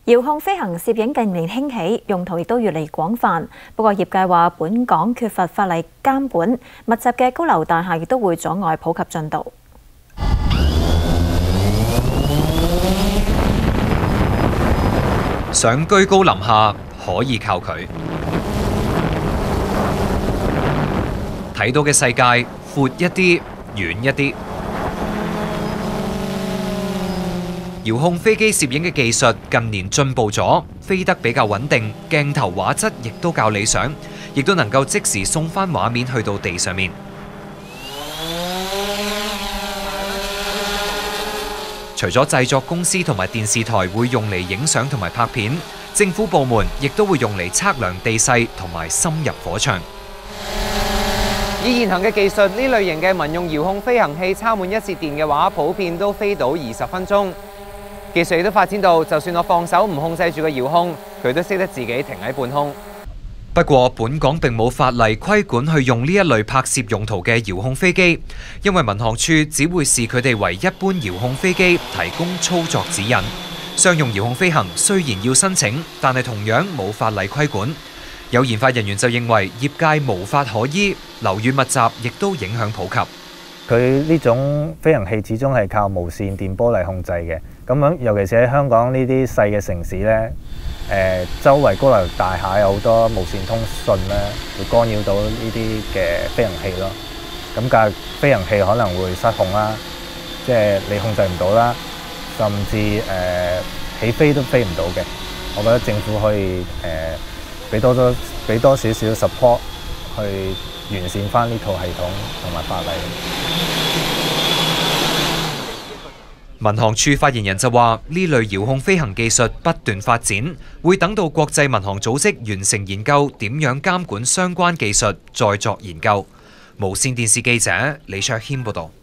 遙控飛行攝影近年興起，用途亦都越嚟廣泛。不過業界話，本港缺乏法例監管，密集嘅高樓大廈亦都會阻礙普及進度。想居高臨下，可以靠佢。睇到嘅世界闊一啲，遠一啲。遙控飛機攝影嘅技術近年進步咗，飛得比較穩定，鏡頭畫質亦都較理想，亦都能夠即時送返畫面去到地上面。除咗製作公司同埋電視台會用嚟影相同埋拍片，政府部門亦都會用嚟測量地勢同埋深入火場。以現行嘅技術，呢類型嘅民用遙控飛行器插滿一節電嘅話，普遍都飛到20分鐘。技術亦都發展到，就算我放手唔控制住個遙控，佢都識得自己停喺半空。不過，本港並冇法例規管去用呢一類拍攝用途嘅遙控飛機，因為民航處只會視佢哋為一般遙控飛機，提供操作指引。商用遙控飛行雖然要申請，但係同樣冇法例規管。有研發人員就認為業界無法可依，樓宇密集亦都影響普及。佢呢種飛行器始終係靠無線電波嚟控制嘅，咁樣尤其是喺香港呢啲細嘅城市呢，周圍高樓大廈有好多無線通訊呢，會干擾到呢啲嘅飛行器咯。咁架飛行器可能會失控啦，即係你控制唔到啦，甚至起飛都飛唔到嘅。我覺得政府可以俾多少少 support 去完善翻呢套系統同埋法例。民航處發言人就話：呢類遙控飛行技術不斷發展，會等到國際民航組織完成研究點樣監管相關技術，再作研究。無線電視記者李卓謙報導。